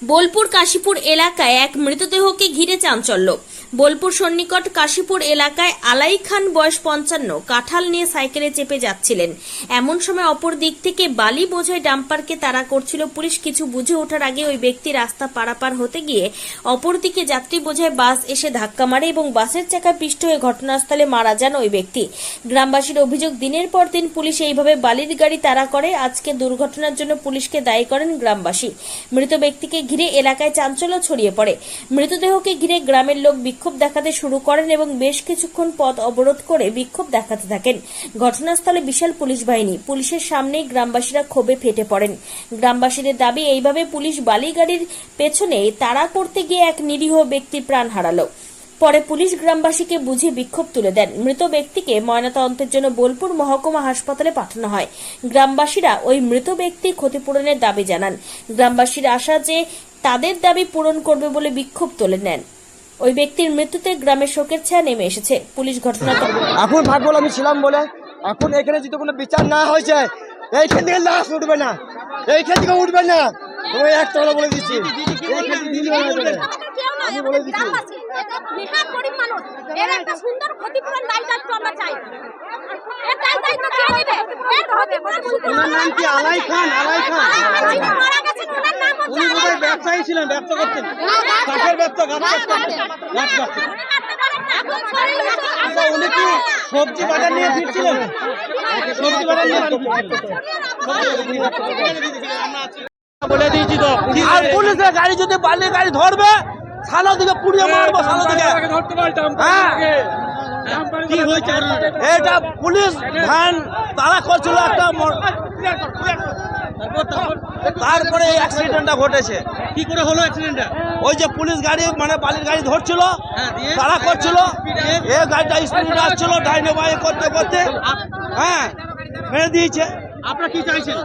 বোলপুর কাশীপুর এলাকায় এক মৃতদেহকে ঘিরে চাঞ্চল্য। বোলপুর সন্নিকট কাশীপুর এলাকায় আলাই খান বয়স 55 কাঁঠাল নিয়ে সাইকেলে চেপে যাচ্ছিলেন। এমন সময় অপর দিক থেকে বালি বোঝাই ডাম্পারকে তাড়া করছিল পুলিশ। কিছু বুঝে ওঠার আগে ওই ব্যক্তি রাস্তা পারাপার হতে গিয়ে অপরদিকে যাত্রী বোঝাই বাস এসে ধাক্কা মারে এবং বাসের চাকা পিষ্ট হয়ে ঘটনাস্থলে মারা যান ওই ব্যক্তি। গ্রামবাসীর অভিযোগ, দিনের পর দিন পুলিশ এইভাবে বালির গাড়ি তাড়া করে। আজকে দুর্ঘটনার জন্য পুলিশকে দায়ী করেন গ্রামবাসী। মৃত ব্যক্তিকে ঘিরে এলাকায় চাঞ্চল্য ছড়িয়ে পড়ে। মৃতদেহকে ঘিরে গ্রামের লোক বিক্ষোভ দেখাতে শুরু করেন এবং বেশ কিছুক্ষণ পথ অবরোধ করে বিক্ষোভ দেখাতে থাকেন। ঘটনাস্থলে বিশাল পুলিশ বাহিনী। পুলিশের সামনেই গ্রামবাসীরা ক্ষোভে ফেটে পড়েন। গ্রামবাসীদের দাবি, এইভাবে পুলিশ বালি গাড়ির পেছনে তাড়া করতে গিয়ে এক নিরীহ ব্যক্তি প্রাণ হারালো। পরে পুলিশ গ্রামবাসীকে বুঝিয়ে বিক্ষোভ তুলে দেন। মৃত ব্যক্তিকে ময়নাতদন্তের জন্য বোলপুর মহকুমা হাসপাতালে পাঠানো হয়। গ্রামবাসীরা ওই মৃত ব্যক্তির ক্ষতিপূরণের দাবি জানান। গ্রামবাসীরা আশা যে তাদের দাবি পূরণ করবে বলে বিক্ষোভ তুলে নেন। ওই ব্যক্তির মৃত্যুতে গ্রামের শোকের ছায়া নেমে এসেছে। পুলিশ ঘটনা এখন ভাগ্য আমি ছিলাম বলে এখন এখানে যদি কোনো বিচার না হয়েছে এইখান থেকে লাশ উঠবে না, এইখান থেকে উঠবে না। তুমি একটা বলে দিচ্ছি, আমি বলে দিচ্ছি। ওনার নাম কি? আলাই খান। আলাই খান উনি বোধহয় ব্যবসায়ী ছিলেন, ব্যবসা করতেন, কাঠের ব্যবসা, উনি কি সবজি বাজার নিয়ে ফিরছিলেন? সবজি বাজার নিয়ে বলে দিয়েছি তো। আর পুলিশের গাড়ি যদি বালির গাড়ি ধরবে সালো দিকে পুড়িয়ে মারবো, সালো দিকে ধরতে পারতাম। কি হয়েছে? এটা পুলিশ ভ্যান তাড়া করছিল একটা, তারপরে এই অ্যাক্সিডেন্টটা ঘটেছে। কি করে হলো অ্যাক্সিডেন্টটা? ওই যে পুলিশ গাড়ি মানে বালির গাড়ি ধরছিল, তাড়া করছিল, এই গাড়িটা স্পিডে আসছিল, ডাইনে বাঁয়ে করতে করতে মেরে দিয়েছে। আপনারা কি চাইছেন?